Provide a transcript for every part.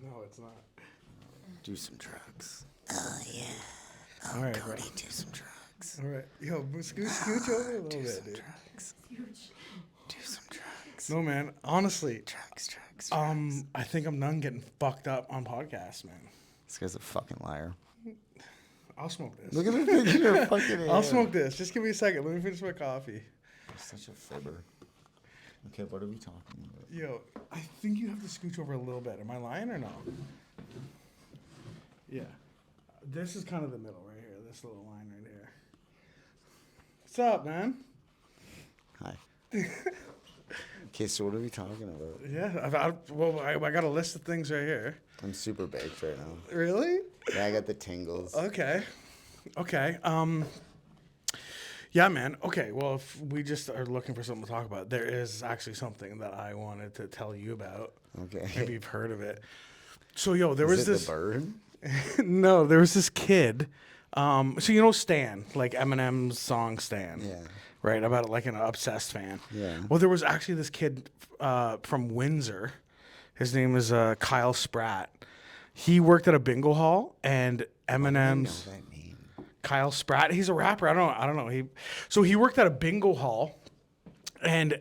No, it's not. Do some drugs. Oh, yeah. Oh, All right, Cody, bro. do some drugs. All right. Yo, scooch over a little Do bit, some dude. drugs. Do some drugs. No, man. Honestly, Drugs. I think I'm done getting fucked up on podcasts, man. This guy's a fucking liar. I'll smoke this. Look at the thing in your fucking hand. I'll smoke this. Just give me a second. Let me finish my coffee. You're such a fibber. Okay, what are we talking about? Yo, I think you have to scooch over a little bit. Am I lying or no? Yeah. This is kind of the middle right here. This little line right here. What's up, man? Hi. Okay, so what are we talking about? Yeah, I got a list of things right here. I'm super baked right now. Really? Yeah, I got the tingles. Okay. Yeah, man. Okay, well, if we just are looking for something to talk about, there is actually something that I wanted to tell you about. Okay. Maybe you've heard of it. So, yo, there was this... the bird? No, there was this kid. So, you know Stan, like Eminem's song Stan. Yeah. Right, about like an obsessed fan. Yeah. Well, there was actually this kid from Windsor. His name is Kyle Spratt. He worked at a bingo hall, and Eminem's... I know that name. Kyle Spratt. He's a rapper. I don't know. He worked at a bingo hall, and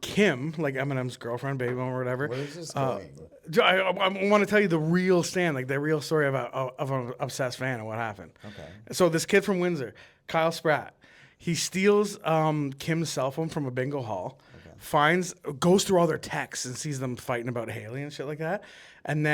Kim, like Eminem's girlfriend, baby mom or whatever. Where is this going? I want to tell you the real Stan, like the real story of an obsessed fan and what happened. Okay. So this kid from Windsor, Kyle Spratt, he steals Kim's cell phone from a bingo hall, goes through all their texts and sees them fighting about Haley and shit like that, and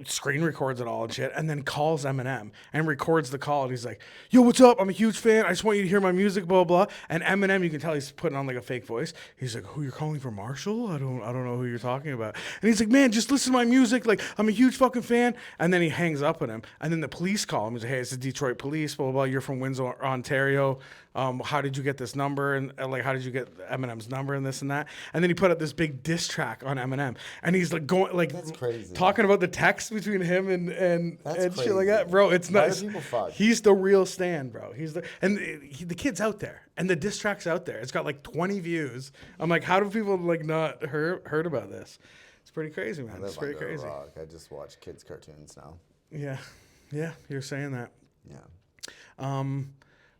screen records it all and shit, and then calls Eminem and records the call, and he's like, yo, what's up? I'm a huge fan. I just want you to hear my music, blah, blah. And Eminem, you can tell he's putting on like a fake voice. He's like, who, you're calling for Marshall? I don't know who you're talking about. And he's like, man, just listen to my music. Like, I'm a huge fucking fan. And then he hangs up on him. And then the police call him. He's like, hey, it's the Detroit police, blah, blah, blah. You're from Windsor, Ontario. How did you get this number? And like, how did you get Eminem's number and this and that? And then he put up this big diss track on Eminem. And he's like going, like, That's crazy. Talking about the text between him and shit like that, bro. It's Why nuts. do people fuck? He's the real Stan, bro. The kid's out there, and the diss track's out there. It's got like 20 views. I'm like, how do people like not heard about this? It's pretty crazy, man. It's pretty crazy. Rock. I just watch kids' cartoons now. Yeah, you're saying that. Yeah.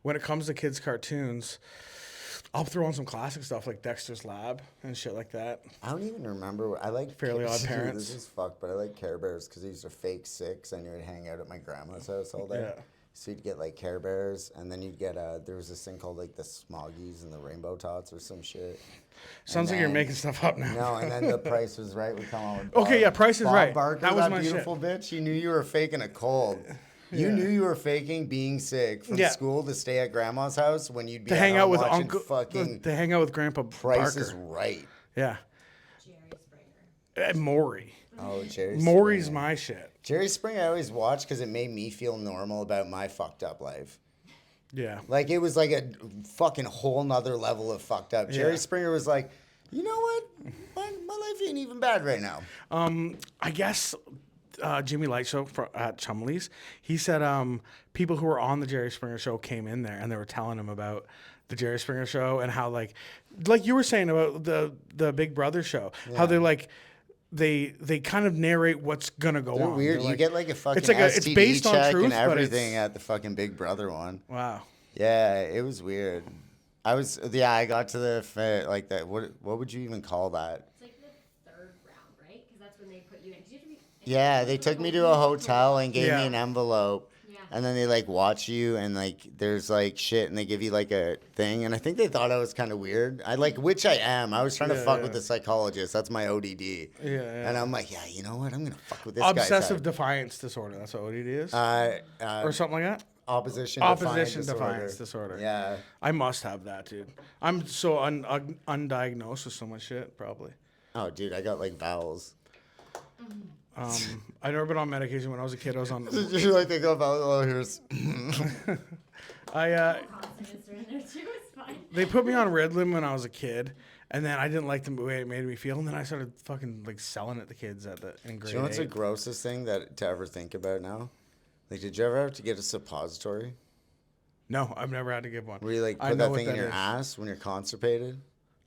When it comes to kids' cartoons, I'll throw on some classic stuff like Dexter's Lab and shit like that. I don't even remember. I like Fairly Odd Parents. This is fucked, but I like Care Bears because I used to fake sick. I knew I'd hang out at my grandma's house all day. Yeah. So you'd get like Care Bears, and then you'd get there was this thing called like the Smoggies and the Rainbow Tots or some shit. Sounds like you're making stuff up now. No, and then The Price Was Right would come on. With Okay, yeah, Price is Bob Right. Barker, That was that my beautiful bitch. You knew you were faking a cold. You knew you were faking being sick from school to stay at grandma's house when you'd be to at hang home out with watching Uncle. fucking To hang out with Grandpa Price Barker. Is Right. Yeah. Jerry Springer. Maury. Oh, Jerry Maury's Springer. my shit. Jerry Springer I always watched because it made me feel normal about my fucked up life. Yeah. Like, it was like a fucking whole nother level of fucked up. Jerry Springer was like, you know what? My life ain't even bad right now. I guess Jimmy Light Show at Chumley's, he said people who were on the Jerry Springer Show came in there and they were telling him about the Jerry Springer Show and how like you were saying about the Big Brother show, how they're like they kind of narrate what's gonna go They're on. weird. They're you like, get like a fucking it's like STD it's based on check truth, and but everything it's, at the fucking Big Brother one. wow. Yeah, it was weird. I got to the like that. What would you even call that? It's like the third round, right? Because that's when they put you in. 'Cause you have to be, Yeah, they took me to a hotel and gave Yeah. me an envelope. Yeah. And then they like watch you and like there's like shit and they give you like a thing and I think they thought I was kind of weird. Which I am. I was trying to fuck with the psychologist. That's my ODD. Yeah. And I'm like, yeah, you know what? I'm gonna fuck with this Obsessive guy's defiance disorder. That's what ODD is, head. or something like that. Opposition Defiance disorder. Yeah. I must have that, dude. I'm so undiagnosed with so much shit, probably. Oh, dude, I got like vowels. I'd never been on medication when I was a kid. I was on. You like they go vowels? Oh, here's. consonants are in there too. It's fine. They put me on Ritalin when I was a kid, and then I didn't like the way it made me feel, and then I started fucking like selling it to kids in grade Do you know what's the 8. grossest thing to ever think about now? Like, did you ever have to get a suppository? No, I've never had to give one. Where you like I put know that what thing in that your is. ass when you're constipated?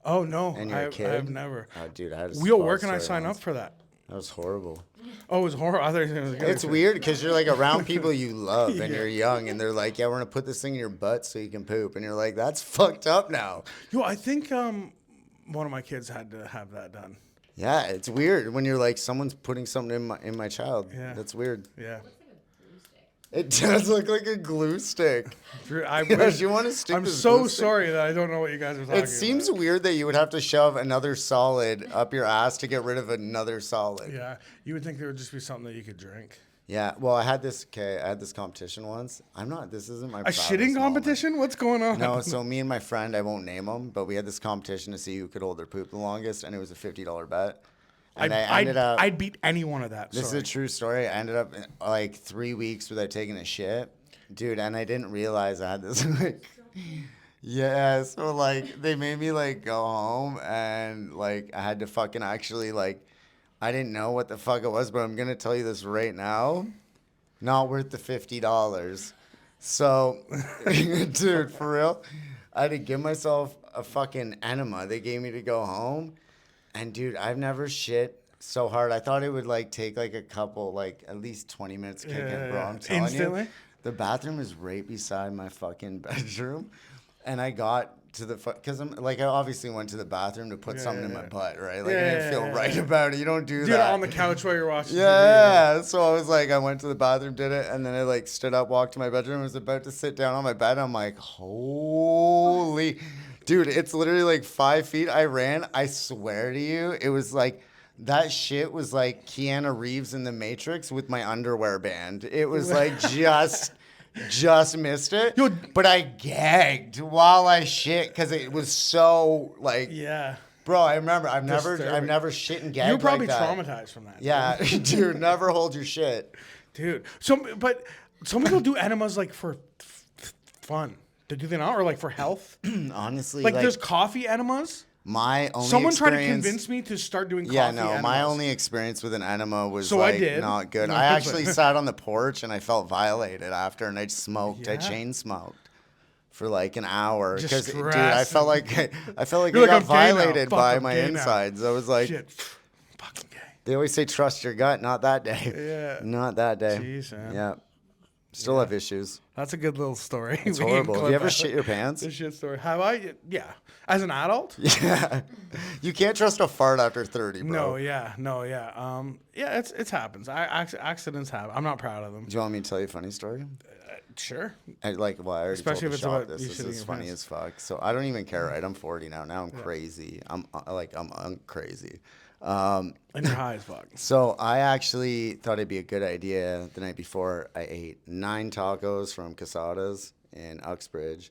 Oh no, And you're a kid? I've never. Oh, dude, I had a Where can I story sign once. up for that? That was horrible. Oh, it was horrible. I thought it was good. It's weird because you're like around people you love and Yeah. you're young and they're like, yeah, we're gonna put this thing in your butt so you can poop, and you're like, that's fucked up now. Yo, I think one of my kids had to have that done. Yeah, it's weird when you're like, someone's putting something in my child. Yeah. That's weird. Yeah. Looks like a glue stick. It does look like a glue stick. I Yeah, wish, you want to stick I'm this so glue stick? sorry that I don't know what you guys are talking about. It seems weird that you would have to shove another solid up your ass to get rid of another solid. Yeah, you would think there would just be something that you could drink. Yeah, well, I had this competition once. This isn't my A proudest shitting moment. competition? What's going on? No, so me and my friend, I won't name him, but we had this competition to see who could hold their poop the longest, and it was a $50 bet. And I ended up. I'd beat any one of that. This is a true story. I ended up like 3 weeks without taking a shit, dude, and I didn't realize I had this. Like, yeah, so like they made me like go home, and like I had to fucking actually like. I didn't know what the fuck it was, but I'm gonna tell you this right now. Not worth the $50. So, dude, for real, I had to give myself a fucking enema they gave me to go home. And dude, I've never shit so hard. I thought it would like take like a couple, like at least 20 minutes to kick in, bro. I'm telling Instantly? you. The bathroom is right beside my fucking bedroom. And I got to the because I'm like I obviously went to the bathroom to put something in my butt, right? Like I didn't feel right about it. You don't do Dude, that on the couch while you're watching. yeah. So I was like, I went to the bathroom, did it, and then I like stood up, walked to my bedroom, was about to sit down on my bed. I'm like, holy, dude, it's literally like 5 feet. I ran. I swear to you, it was like. That shit was like Keanu Reeves in The Matrix with my underwear band. It was like just missed it. Yo, but I gagged while I shit because it was so like. Yeah. Bro, I remember. I've Disturbing. never shit and gagged. You're probably like that. traumatized from that. Yeah, dude, never hold your shit. Dude. But some people do enemas like for fun. Do they not? Or like for health? Honestly, Like there's coffee enemas. my only Someone tried to experience- convince me to start doing coffee Yeah, no, enemas. my only experience with an enema was So I like did. not good. No, I but- actually sat on the porch and I felt violated after, and I smoked. I Yeah. chain smoked for like an hour Just because, dude, I stress. felt like I You're got like, "I'm gay now. violated Fuck, by I'm my gay now." insides. I was like, Shit. Fucking gay. they always say trust your gut. Not that day. Yeah. Not that day. Jeez, man. Yeah. Still have issues. That's a good little story. It's We can horrible. Have clip you ever out shit your pants? The shit story. Have I? Yeah. As an adult? Yeah. You can't trust a fart after 30, bro. No, yeah. Yeah, it's happens. Accidents happen. I'm not proud of them. Do you want me to tell you a funny story? Sure. I already Especially told if the it's shop about this. you This shitting is your funny pants. as fuck. So I don't even care, right? I'm 40 now. Now I'm crazy. I'm crazy. And you're high as fuck. So I actually thought it'd be a good idea the night before. I ate 9 tacos from Casadas in Uxbridge,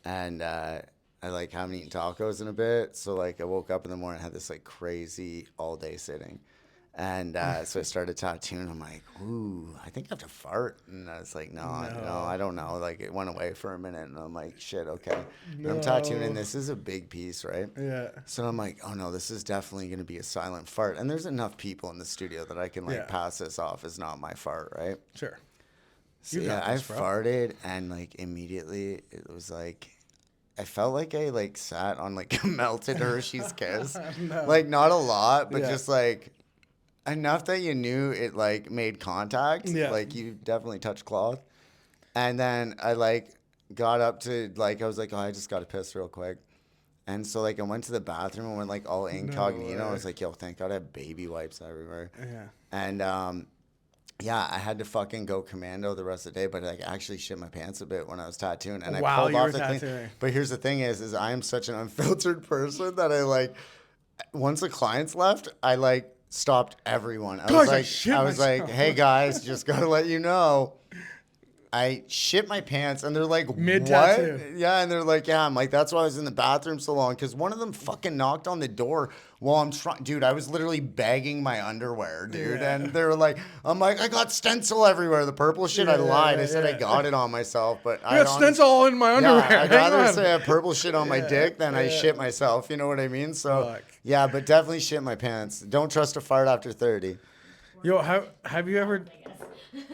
and I like haven't eaten tacos in a bit. So like I woke up in the morning and had this like crazy all day sitting. And so I started tattooing. I'm like, ooh, I think I have to fart. And I was like, no, I don't know. Like it went away for a minute, and I'm like, shit, okay. And I'm tattooing, and this is a big piece, right? Yeah. So I'm like, oh no, this is definitely gonna be a silent fart. And there's enough people in the studio that I can like Yeah. pass this off as not my fart, right? Sure. So You yeah, got I this, bro. farted, and like immediately it was like. I felt like I like sat on like a melted Hershey's Kiss. No. Like not a lot, but Yeah. just like enough that you knew it like made contact. Yeah. Like you definitely touched cloth. And then I like got up to like I was like, oh, I just gotta piss real quick. And so like I went to the bathroom and went like all incognito. I was like, yo, thank God I have baby wipes everywhere. Yeah. And yeah, I had to fucking go commando the rest of the day, but like I actually shit my pants a bit when I was tattooing, and I Wow, pulled you off were the clean. tattooing. But here's the thing: is I am such an unfiltered person that I like. Once the clients left, I like stopped everyone. I Guys, was I like, shit I was like, myself. hey guys, just gotta let you know. I shit my pants, and they're like, Mid-tattoo. what? Yeah, and they're like, yeah. I'm like, that's why I was in the bathroom so long, because one of them fucking knocked on the door while I'm trying. Dude, I was literally bagging my underwear, dude. Yeah. And they were like, I'm like, I got stencil everywhere. The purple shit, I Yeah, lied. yeah, I said yeah. I got it on myself, but I I got stencil all in my underwear. yeah, I'd Hang rather on. say I have purple shit on my Yeah, dick than I yeah. shit myself. You know what I mean? So, Fuck. yeah, but definitely shit my pants. Don't trust a fart after 30. Yo, have you ever?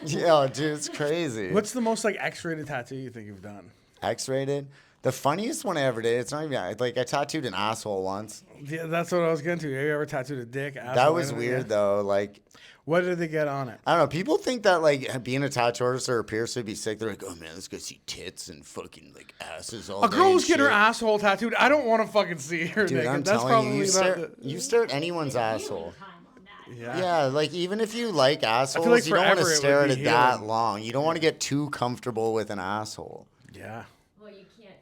Yeah, dude, it's crazy. What's the most like X-rated tattoo you think you've done? X-rated? The funniest one I ever did, it's not even, like, I tattooed an asshole once. Yeah, that's what I was getting to. Have you ever tattooed a dick? That asshole, was anything? weird, though. Like, What did they get on it? I don't know. People think that, like, being a tattoo artist or a piercer would be sick. They're like, oh, man, let's go see tits and fucking, like, asses all A day girl and who's getting her shit." asshole tattooed. I don't want to fucking see her Dude, naked. I'm That's telling probably you, not you stare at anyone's asshole. Time on that. Yeah. Yeah, like, even if you like assholes, like you don't want to forever it stare would at be it that healing. long. You don't want to get too comfortable with an asshole. Yeah. Well, you can't.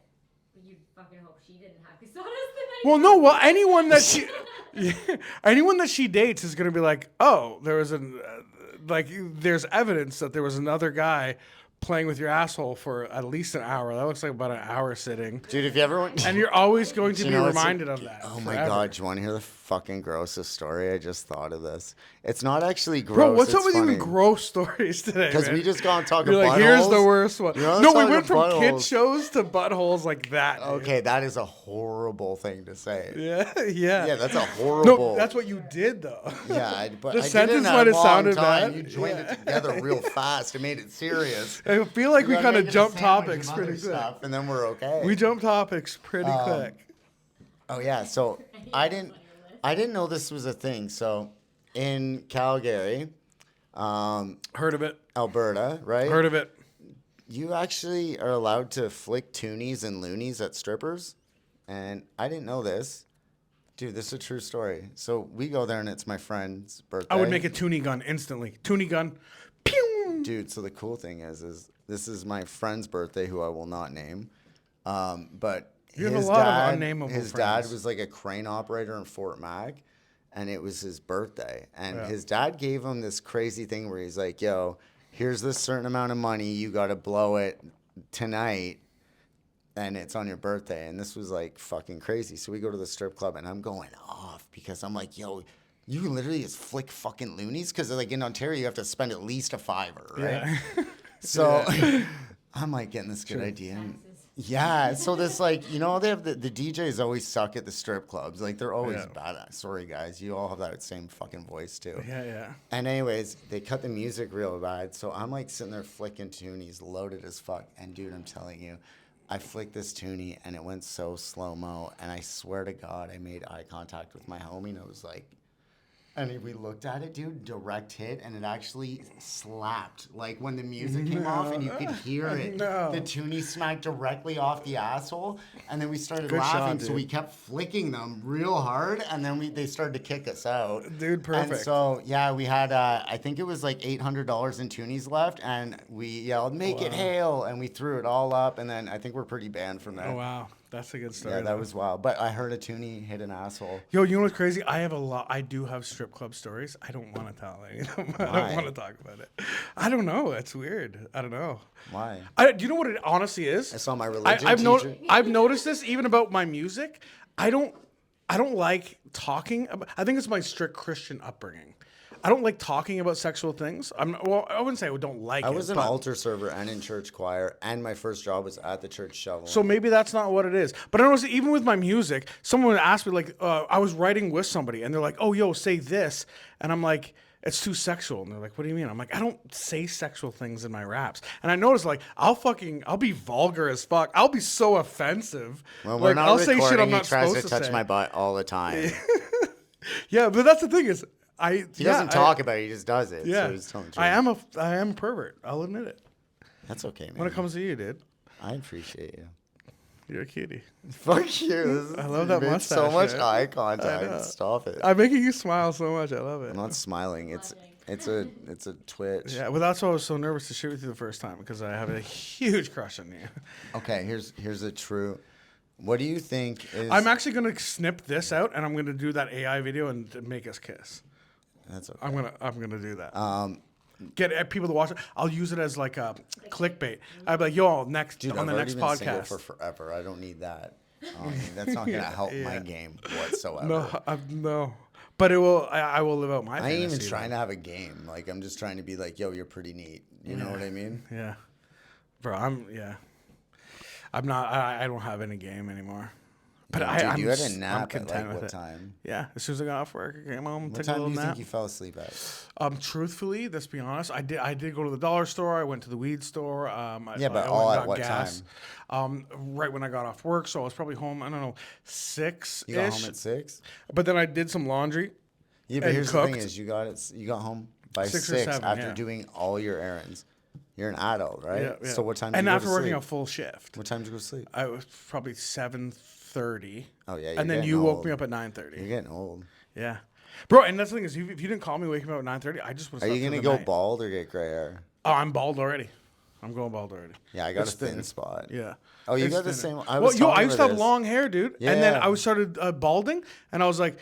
You fucking hope she didn't have Casadas the night. Well, no. Well, anyone that she dates is gonna be like, oh, there was there's evidence that there was another guy playing with your asshole for at least an hour. That looks like about an hour sitting. Dude, if you ever went... And you're always going to You be know, it's reminded like- of that. Oh my forever. god, do you want to hear the fucking grossest story? I just thought of this. It's not actually gross. Bro, what's it's up with you funny. and gross stories today? Because man? we just gone talking You're buttholes. like, here's the worst one. You know, No, let's we talk went from about kid buttholes. shows to buttholes like that. dude. Okay, that is a horrible thing to say. Yeah, yeah. Yeah, that's a horrible. No, that's what you did though. Yeah, but The I did it sentence in a might have long sounded time. bad. You joined it together real fast. It made it serious. I feel like we gotta kind of make it a jumped sandwich topics of pretty other quick. stuff, and then we're okay. We jumped topics pretty quick. Oh yeah, so I didn't know this was a thing. So in Calgary, Heard of it. Alberta, right? Heard of it. You actually are allowed to flick toonies and loonies at strippers, and I didn't know this. Dude, this is a true story. So we go there, and it's my friend's birthday. I would make a toonie gun instantly. Toonie gun. Pew! Dude, so the cool thing is this is my friend's birthday, who I will not name. But You have a his lot of dad, unnameable his friends. dad was like a crane operator in Fort Mac, and it was his birthday. And Yeah. his dad gave him this crazy thing where he's like, yo, here's this certain amount of money. You got to blow it tonight, and it's on your birthday. And this was like fucking crazy. So we go to the strip club, and I'm going off because I'm like, yo, you can literally just flick fucking loonies, because like in Ontario you have to spend at least a $5, right? Yeah. So I'm like getting this good idea. And Taxes. yeah, so this like, you know, they have the DJs always suck at the strip clubs. Like they're always Yeah. badass. Sorry guys, you all have that same fucking voice too. Yeah, yeah. And anyways, they cut the music real bad. So I'm like sitting there flicking toonies, loaded as fuck. And dude, I'm telling you, I flicked this toonie and it went so slow-mo. And I swear to God, I made eye contact with my homie, and I was like, and we looked at it, dude, direct hit, and it actually slapped. Like when the music came off and you could hear it. No. The toonie smacked directly off the asshole. And then we started Good shot, laughing, so dude. we kept flicking them real hard, and then they started to kick us out. Dude, perfect. And so, yeah, we had, I think it was like $800 in toonies left, and we yelled, make it hail, and we threw it all up, and then I think we're pretty banned from there. Oh, wow. That's a good story. Yeah, that though. was wild. But I heard a toonie hit an asshole. Yo, you know what's crazy? I have a lot. I do have strip club stories. I don't want to tell any of them. I Why? don't want to talk about it. I don't know. It's weird. I don't know. Why? Do you know what it honestly is? I saw my religion I've teacher. I've noticed this even about my music. I don't like talking about. I think it's my strict Christian upbringing. I don't like talking about sexual things. I wouldn't say I don't like it. I was an but- altar server and in church choir, and my first job was at the church shoveling. So maybe that's not what it is. But I noticed even with my music, someone would ask me, like, I was writing with somebody, and they're like, oh, yo, say this. And I'm like, it's too sexual. And they're like, what do you mean? I'm like, I don't say sexual things in my raps. And I noticed, like, I'll be vulgar as fuck. I'll be so offensive. when we're like, not I'll recording, say shit I'm he not tries supposed to to touch say. my butt all the time. Yeah, but that's the thing is, He doesn't talk about it, he just does it. Yeah, So he's telling the truth. I am a pervert. I'll admit it. That's okay, man. When it comes to you, dude, I appreciate you. you're a cutie. Fuck you. I love that You made mustache. So much man. eye I know. contact. Stop it. I'm making you smile so much. I love it. I'm not smiling. It's a twitch. Yeah, well, that's why I was so nervous to shoot with you the first time, because I have a huge crush on you. Okay, here's a true. What do you think is? I'm actually gonna snip this out, and I'm gonna do that AI video and make us kiss. That's okay. I'm gonna do that. Get people to watch it. I'll use it as like a clickbait. I'd be like, yo, next Dude, on I've the already next been single podcast. for forever. I don't need that. That's not gonna help my game whatsoever. No, but it will. I will live out my. I ain't even fantasy, trying to have a game. Like I'm just trying to be like, yo, you're pretty neat. You know what I mean? Yeah, bro. I'm not. I don't have any game anymore. But Dude, you had a I'm nap at content like with what it. time? Yeah, as soon as I got off work, I came home, What took a time do little you nap. think you fell asleep at? Truthfully, let's be honest, I did go to the dollar store. I went to the weed store. Yeah, but I all went at and got what gas. Right when I got off work, so I was probably home. I don't know, 6 You got home at 6? But then I did some laundry. Yeah, but and here's the thing: cooked. is you got home by 6 or 6 7, after yeah. doing all your errands. You're an adult, right? Yeah, yeah. So what time? Did And you go after to working sleep? a full shift, What time did you go to sleep? I was probably 7:30. Oh yeah, And then getting you woke old. me up at You're 9:30. getting old. Yeah, bro. And that's the thing is, if you didn't call me, wake me up at 9:30, I just would. Are you gonna go bald or get gray hair? Oh, I'm bald already. I'm going bald already. Yeah, I got It's a thin thinning. spot. Yeah. Oh, you It's got the thinning. same. I was I talking used to about have this. long hair, dude. And then Yeah. I started balding, and I was like,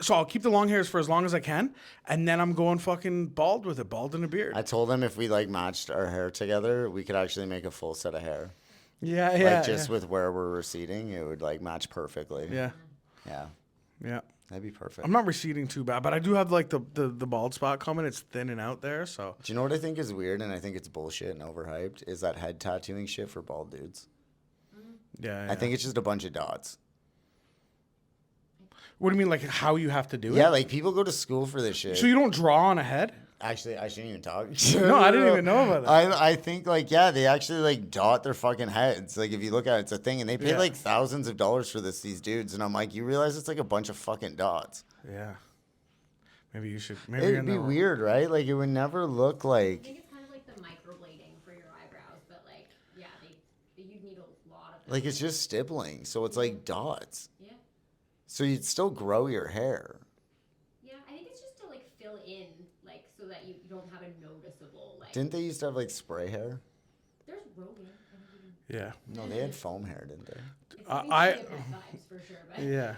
so I'll keep the long hairs for as long as I can, and then I'm going fucking bald with it, bald and a beard. I told them if we like matched our hair together, we could actually make a full set of hair. Yeah, Like just with where we're receding, it would like match perfectly. yeah, Yeah, yeah. that'd be perfect. I'm not receding too bad, but I do have like the bald spot coming. It's thinning out there, so Do you know what I think is weird and I think it's bullshit and overhyped? Is that head tattooing shit for bald dudes. yeah. I think it's just a bunch of dots. What do you mean, like how you have to do Yeah, it? like people go to school for this shit. So you don't draw on a head? Actually, I shouldn't even talk. No, I didn't even know about that. I think like yeah, they actually like dot their fucking heads. Like if you look at it, it's a thing, and they pay Yeah. like thousands of dollars for these dudes. And I'm like, you realize it's like a bunch of fucking dots. Yeah. Maybe you should. Maybe It'd be weird, right? Like it would never look I like. think it's kind of like the microblading for your eyebrows, but like, yeah, you'd need a lot of. Like it's just stippling, so it's like dots. Yeah, So you'd still grow your hair. yeah. I think it's just to like fill in, like, so that you don't have a noticeable like. Didn't they used to have like spray hair? There's Rogan. I think you Yeah. No, they had foam hair, didn't they? can, it's I- giving vibes for sure, but Yeah.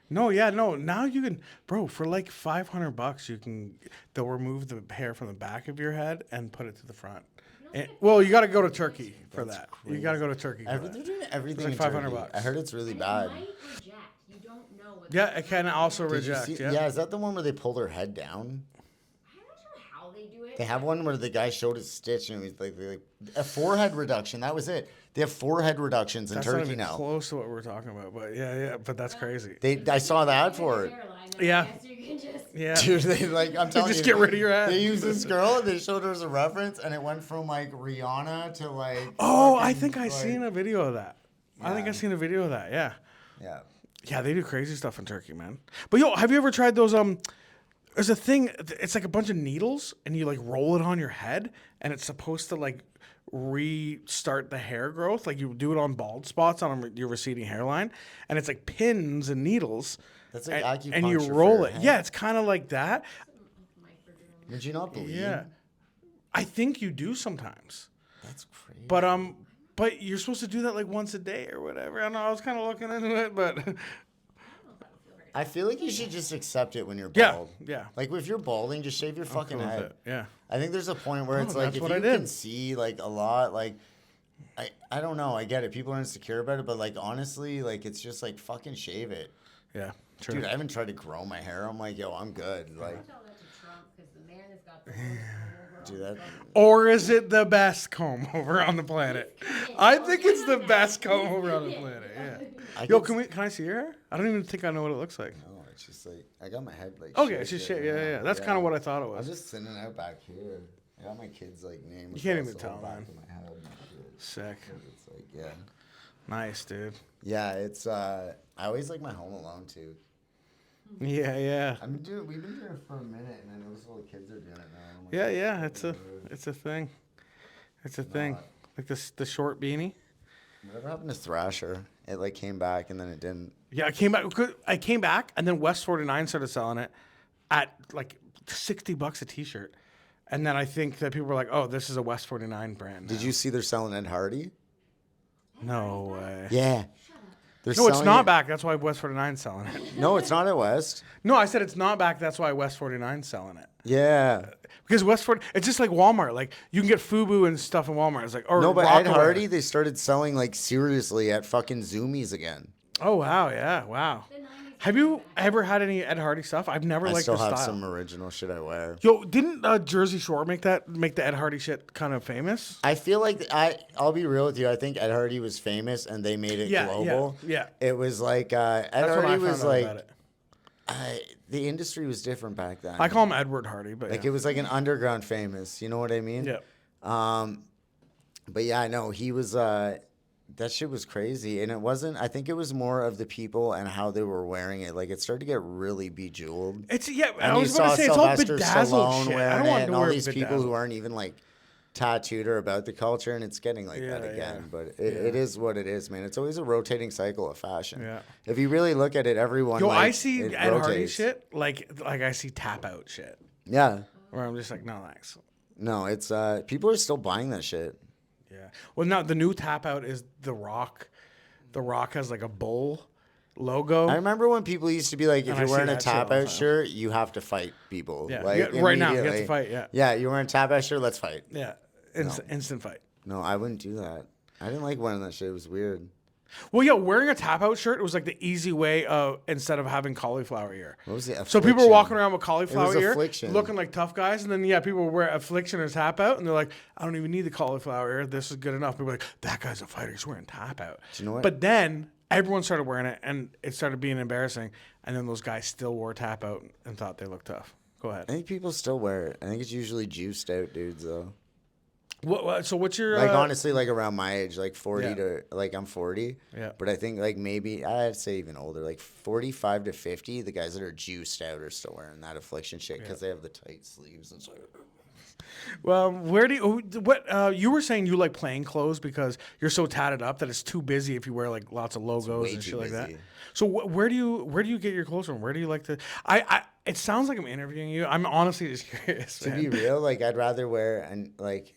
No, yeah, no. Now you can, bro, for like $500, they'll remove the hair from the back of your head and put it to the front. And, well, you got to go to Turkey for that. You got to go to Turkey for They're that. doing everything. like in $500 Turkey. bucks. I heard it's really And bad. It might reject. You don't know. What's Yeah, it can also Did you reject. see- Yeah. is that the one where they pull their head down? I'm not sure how they do it. They have one where the guy showed his stitch and he was like a forehead reduction. That was it. They have forehead reductions in That's not Turkey even now. close to what we're talking about, but yeah, but that's crazy. I saw the ad If for it's it. hairline, then Yeah. I guess you can just. Yeah. Dude, they like I'm telling Just you, get rid of your head. They used this girl and they showed her as a reference, and it went from like Rihanna to like. Oh, I fucking, think I like- seen a video of that. I think Yeah. I seen a video of that. Yeah. Yeah. Yeah, they do crazy stuff in Turkey, man. But yo, have you ever tried those? There's a thing. It's like a bunch of needles, and you like roll it on your head, and it's supposed to like restart the hair growth. Like you do it on bald spots on your receding hairline, and it's like pins and needles. That's like and, acupuncture and you for roll your it. head. Yeah, it's kind of like that. Would you not believe? Yeah, I think you do sometimes. That's crazy. But you're supposed to do that like once a day or whatever. I don't know. I was kind of looking into it, but I feel like you should just accept it when you're yeah, bald. yeah. Like if you're balding, just shave your fucking Cool with head. it, yeah. I think there's a point where it's like that's if what you I did. can see like a lot, like I don't know, I get it. People are insecure about it, but like honestly, like it's just like fucking shave it. Yeah, true. Dude, I haven't tried to grow my hair. I'm like, yo, I'm good. Like, Tell that to Trump because the man has got the most do that. Or is it the best comb over on the planet? I think it's the best comb over on the planet. Yeah. Yo, can I see your hair? I don't even think I know what it looks like. No, it's just like I got my head like. Okay, it's shaved just right yeah, now, yeah. but That's kind of what I thought it I was was. just thinning out back here. I got my kid's like name. You can't across even the whole tell, back man. of my head and shit. Sick. It's like yeah, Nice, dude. yeah. It's I always like my Home Alone too. Yeah, yeah. We've been doing it for a minute, and I notice all the kids are doing it now. I'm like, Yeah, yeah. "That's It's a weird." it's a thing. It's a thing. not. Like the short beanie. Whatever happened to Thrasher? It like came back and then it didn't. Yeah, I came back, and then West 49 started selling it at like $60 a T-shirt, and then I think that people were like, "Oh, this is a West 49 brand." Did you see they're selling Ed Hardy? No way. Yeah. They're No, it's selling not it- back. That's why West 49's selling it. No, it's not at West. No, I said it's not back. That's why West 49's selling it. Yeah. Because West 40, it's just like Walmart. Like you can get FUBU and stuff in Walmart. It's like, or No, but Ed Rockaway. Hardy, they started selling like seriously at fucking Zoomies again. Oh wow, yeah, wow. The 90s Have you ever had any Ed Hardy stuff? I've never I liked still the have style. some original shit I wear. Yo, didn't Jersey Shore make the Ed Hardy shit kind of famous? I feel like I'll be real with you. I think Ed Hardy was famous and they made it global. Yeah. It was like Ed That's when I Hardy found was out like about it. the industry was different back then. I call him Edward Hardy, but Like yeah. it was like an underground famous. You know what I mean? Yeah. But yeah, I know he was. That shit was crazy, and it wasn't. I think it was more of the people and how they were wearing it. Like it started to get really bejeweled. It's I And was you about saw to say it's all Sylvester bedazzled Stallone shit. I wearing don't it, want and to all wear these people who bedazzled. aren't even like tattooed or about the culture, and it's getting like that Yeah, again. yeah. But it is what it is, man. It's always a rotating cycle of fashion. Yeah. If you really look at it, everyone. Yo, like, I see it Ed Hardy rotates. shit like I see tap out shit. Yeah. Where I'm just like, no thanks. No, it's people are still buying that shit. Yeah. Well, now the new tap out is The Rock. The Rock has like a bull logo. I remember when people used to be like, if And I you're see wearing a that shit all tap the out time. shirt, you have to fight people. Yeah. Like, Yeah, right now, you have to immediately. fight, yeah. Yeah, you're wearing a tap out shirt, let's fight. Yeah. Instant fight. No, I wouldn't do that. I didn't like wearing that shit. It was weird. Well, yeah, wearing a tap out shirt was like the easy way of instead of having cauliflower ear. What was it? So people were walking around with cauliflower ear, affliction. looking like tough guys, and then people would wear affliction or tap out, and they're like, I don't even need the cauliflower ear. This is good enough. People were like, that guy's a fighter. He's wearing tap out. Do you know what? But then everyone started wearing it, and it started being embarrassing. And then those guys still wore tap out and thought they looked tough. Go ahead. I think people still wear it. I think it's usually juiced out dudes, though. So what's your Like, honestly, like around my age, like 40 Yeah. to, like, I'm 40. Yeah. But I think, like, maybe, I'd say even older, like 45 to 50, the guys that are juiced out are still wearing that affliction shit because they have the tight sleeves and stuff. Well, where do you were saying you like plain clothes because you're so tatted up that it's too busy if you wear like lots of logos way and too shit like that. busy. So where do you get your clothes from? Where do you like to? It sounds like I'm interviewing you. I'm honestly just curious. To man. be real, like, I'd rather wear, and, like,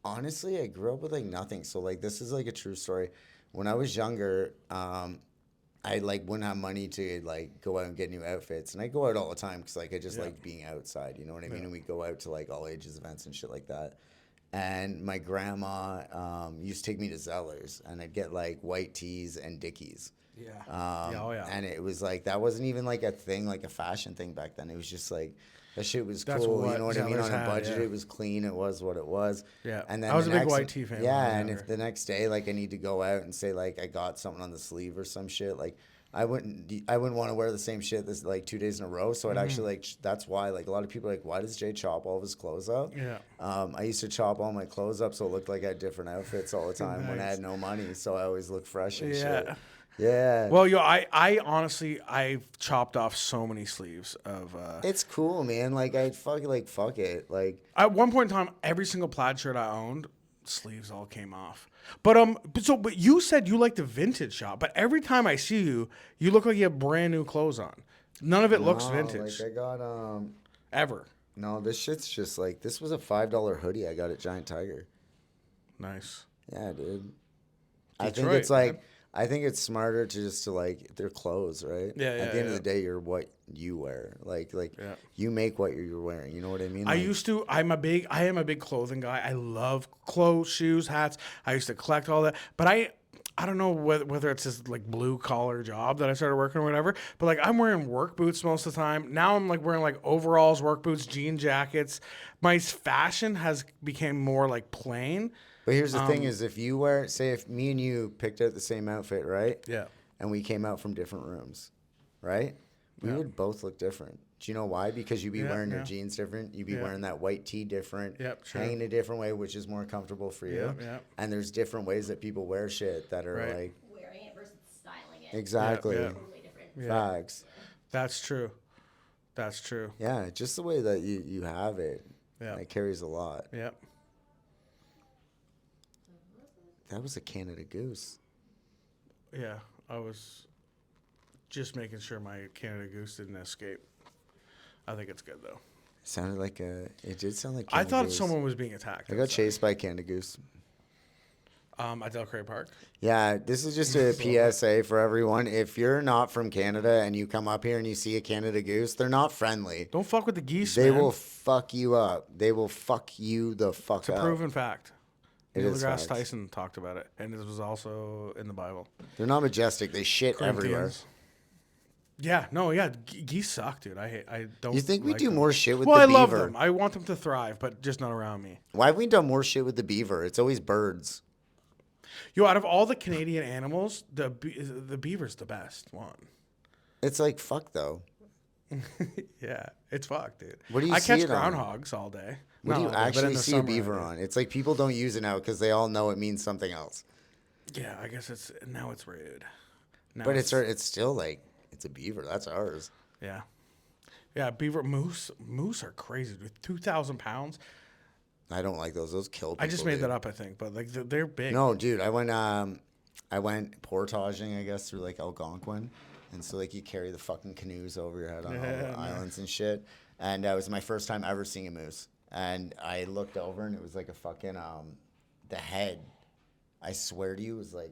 honestly, I grew up with, like, nothing. So, like, this is, like, a true story. When I was younger, I, like, wouldn't have money to, like, go out and get new outfits. And I go out all the time because, like, I just like being outside. You know what I mean? And we go out to, like, all ages events and shit like that. And my grandma used to take me to Zellers. And I'd get, like, white tees and Dickies. Yeah. And it was, like, that wasn't even, like, a thing, like, a fashion thing back then. It was just, like, that shit was That's cool. what You know what I mean? Zellers On a had, budget, yeah. it was clean. It was what it was. Yeah. And then I was the a big next- white tee fan when Yeah, I was and younger. if the next day, like, I need to go out and say, like, I got something on the sleeve or some shit, like, I wouldn't want to wear the same shit this like 2 days in a row. So I'd actually like that's why like a lot of people are like, why does Jay chop all of his clothes up? Yeah. I used to chop all my clothes up so it looked like I had different outfits all the time when I had no money. So I always looked fresh and shit. Yeah. Well, I honestly I've chopped off so many sleeves of. It's cool, man. Like I fuck it. Like At one point in time, every single plaid shirt I owned, sleeves all came off. But you said you like the vintage shop, but every time I see you, you look like you have brand new clothes on. None of it looks vintage. Like I got Ever. No, this shit's just like this was a $5 hoodie I got at Giant Tiger. Nice. Yeah, dude. I think Detroit, it's like man. I think it's smarter to just to like they're clothes, right? Yeah, At the end of yeah. the day, you're what you wear. Like Yeah. you make what you're wearing. You know what I mean? I Like, am a big clothing guy. I love clothes, shoes, hats. I used to collect all that, but I don't know whether it's this like blue collar job that I started working or whatever, but like I'm wearing work boots most of the time. Now I'm like wearing like overalls, work boots, jean jackets. My fashion has become more like plain. But here's the thing: is if you wear, say, if me and you picked out the same outfit, right? Yeah. And we came out from different rooms, right? We would both look different. Do you know why? Because you'd be wearing your jeans different. You'd be wearing that white tee different. Yep, true. Hanging a different way, which is more comfortable for you. Yep. And there's different ways that people wear shit that are Right. like Wearing it versus styling it. exactly Yeah. Totally different. facts. That's true. That's true. Yeah, just the way that you have it. Yeah. It carries a lot. Yep. That was a Canada Goose. Yeah. I was just making sure my Canada Goose didn't escape. I think it's good though. Sounded like it did sound like I Canada thought Goose. someone was being attacked. I got outside. chased by a Canada Goose. At Delcray Park. Yeah, this is just a PSA for everyone. If you're not from Canada and you come up here and you see a Canada Goose, they're not friendly. Don't fuck with the geese, They man. will fuck you up. They will fuck you the fuck It's a up. proven fact. It Neil is deGrasse facts. Tyson talked about it, and this was also in the Bible. They're not majestic. They shit everywhere. Corinthians. Yeah, no, yeah, geese suck, dude. I don't. You think we like do them. more shit with Well, the I beaver? love them. I want them to thrive, but just not around me. Why have we done more shit with the beaver? It's always birds. Yo, out of all the Canadian animals, the beaver's the best one. It's like, fuck, though. Yeah, it's fucked, dude. What do you I see catch it on? groundhogs all day. What do Not you all day, but in actually the see a summer, beaver I do. on? It's like people don't use it now because they all know it means something else. Yeah, I guess it's rude. Now But it's still like, it's a beaver. That's ours. yeah, yeah. Beaver moose are crazy. With 2,000 pounds, I don't like those. Those kill people. I just made dude. that up, I think, but like they're big. No, dude, I went portaging, I guess, through like Algonquin. And so like you carry the fucking canoes over your head on all the islands and shit. And it was my first time ever seeing a moose. And I looked over and it was like a fucking the head, I swear to you, was like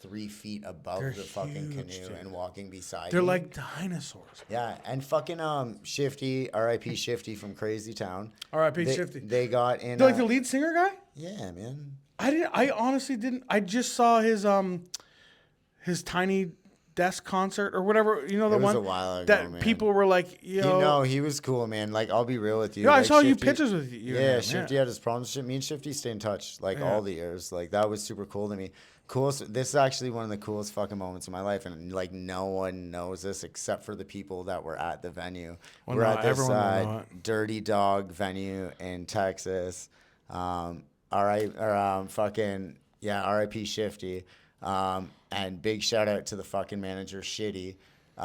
3 feet above They're the fucking huge, canoe dude. and walking beside They're me. like dinosaurs. Yeah, and fucking Shifty, R.I.P. Shifty from Crazy Town. R.I.P. They- Shifty. They got in. They're like the lead singer guy. Yeah, man. I honestly didn't. I just saw his tiny desk concert or whatever. You know the It was one a while ago, that man. people were like, yo. No, he was cool, man. Like, I'll be real with you. Yeah, I like, saw you Shifty- pictures with you. Yeah, and him, Shifty had his problems. Me and Shifty stay in touch, like, Yeah. all the years. Like, that was super cool to me. Coolest. This is actually one of the coolest fucking moments of my life, and, like, no one knows this except for the people that were at the venue. Well, we're no, at this everyone will know it. Dirty Dog venue in Texas. R.I.P. Shifty. And big shout out to the fucking manager, Shitty. We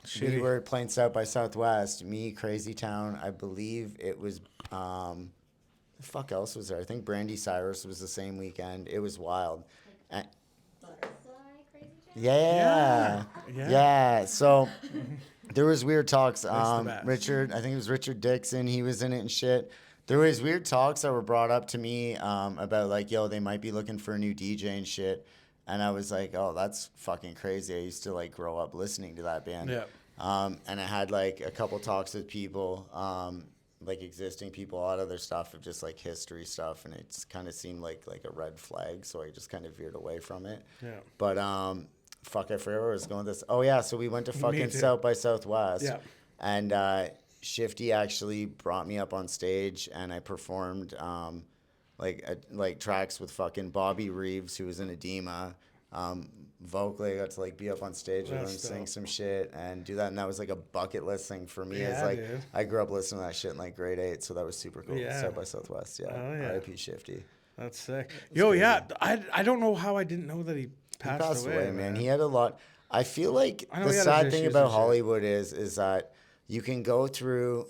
Shitty. were playing South by Southwest. Me, Crazy Town. I believe it was. The fuck else was there? I think Brandy Cyrus was the same weekend. It was wild. And, Butterfly Crazy Town? yeah. Yeah. Yeah. So there was weird talks. the best. Richard, I think it was Richard Dixon. He was in it and shit. There was weird talks that were brought up to me about like, yo, they might be looking for a new DJ and shit. And I was like, oh, that's fucking crazy. I used to like grow up listening to that band. Yeah. And I had like a couple talks with people, like existing people, a lot of their stuff of just like history stuff, and it kind of seemed like a red flag, so I just kind of veered away from it. Yeah. But fuck, I forgot where I was going with this. Oh yeah, so we went to fucking too. South by Southwest. Yeah. And Shifty actually brought me up on stage, and I performed like tracks with fucking Bobby Reeves, who was in Edema. Vocally, I got to like be up on stage with him, That's sing dope. some shit, and do that. And that was like a bucket list thing for me. Yeah, It's like dude. I grew up listening to that shit in like grade 8, so that was super cool. Yeah. South by Southwest, yeah. Oh, yeah. R.I.P. Shifty. That's sick. Yo, yeah. I don't know how I didn't know that he He passed, passed away, man. He had a lot. I feel like I know the he had his sad thing issues about and shit. Hollywood is that you can go through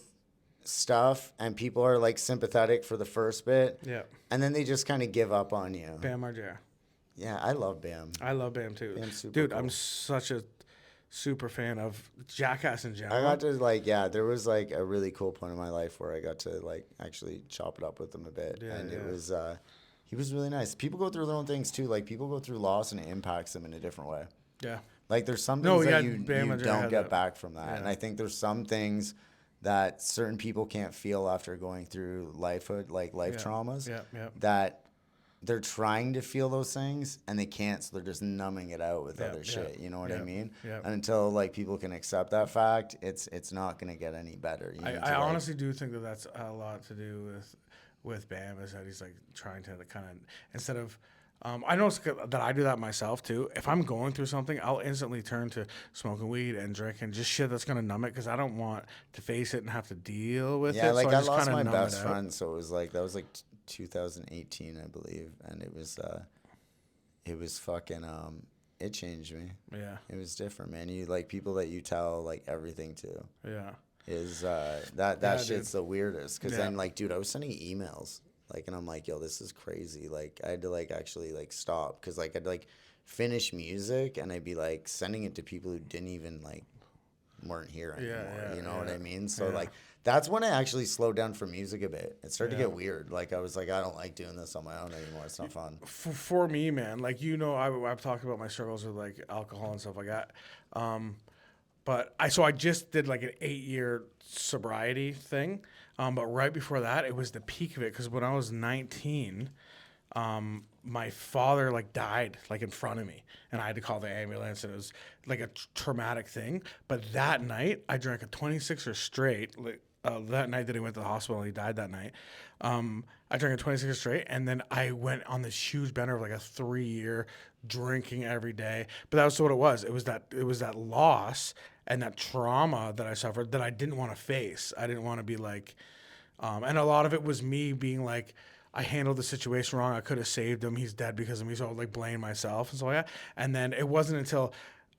stuff and people are like sympathetic for the first bit, Yeah. and then they just kind of give up on you. Bam Margera. Yeah, I love Bam. I love Bam too. Bam's super Dude, cool. I'm such a super fan of Jackass in I general. got to like, yeah, there was like a really cool point in my life where I got to like actually chop it up with him a bit, Yeah, and it yeah. was he was really nice. People go through their own things too. Like people go through loss and it impacts them in a different way. Yeah. Like there's some No, things yeah, that you Bam Margera don't had get that. back from that, and Yeah. I think there's some things that certain people can't feel after going through life Yeah. traumas. Yeah, yeah. That they're trying to feel those things and they can't, so they're just numbing it out with Yeah, other yeah, shit. You know what I yeah, mean? yeah. And until like people can accept that fact, it's not gonna get any better. You need to, I like- honestly do think that that's a lot to do with Bam, is that he's like trying to kind of, instead of I know that I do that myself too. If I'm going through something, I'll instantly turn to smoking weed and drinking just shit that's gonna numb it, because I don't want to face it and have to deal with yeah, it. like so I just lost kinda my numb it best out. friend, so it was like that was like 2018, I believe, and it was fucking it changed me. Yeah, It was different, man. You like people that you tell like everything to yeah, is that Yeah, shit's dude. the weirdest. Cause Yeah. then like, dude, I was sending emails like, and I'm like, yo, this is crazy. Like I had to like actually like stop, cause like I'd like finish music and I'd be like sending it to people who didn't even like weren't here Yeah, anymore. yeah, You know what yeah. I mean? So Yeah. like that's when I actually slowed down for music a bit. It started to Yeah. get weird. Like I was like, I don't like doing this on my own anymore. It's not fun. for me, man, like, you know, I've talked about my struggles with like alcohol and stuff like that. But I just did like an 8-year sobriety thing. But right before that, it was the peak of it, because when I was 19, my father like died like in front of me, and I had to call the ambulance, and it was like a traumatic thing. But that night, I drank a 26er straight. Like, that night that he went to the hospital, he died that night. I drank a 26er straight, and then I went on this huge bender of like a 3-year drinking every day. But that was what it was. It was that loss and that trauma that I suffered that I didn't want to face. I didn't want to be like, and a lot of it was me being like, I handled the situation wrong. I could have saved him. He's dead because of me. So I would like blame myself and so yeah. And then it wasn't until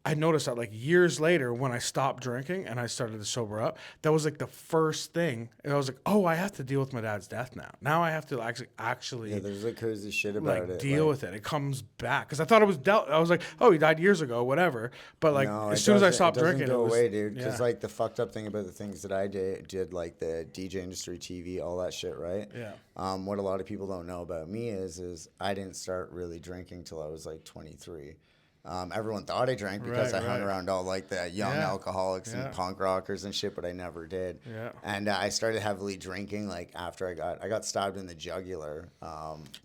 I noticed that like years later when I stopped drinking and I started to sober up, that was like the first thing. And I was like, oh, I have to deal with my dad's death now. Now I have to actually Yeah, there's like crazy shit about it. Deal with it. It comes back because I thought it was dealt. I was like, oh, he died years ago, whatever. But like No, as soon as I stopped it doesn't drinking, go it was, away, dude. Because yeah. like the fucked up thing about the things that I did like the DJ industry, TV, all that shit, right? Yeah. What a lot of people don't know about me is I didn't start really drinking till I was like 23. Everyone thought I drank because I hung around all like the young alcoholics and punk rockers and shit, but I never did. Yeah. And I started heavily drinking like after I got stabbed in the jugular.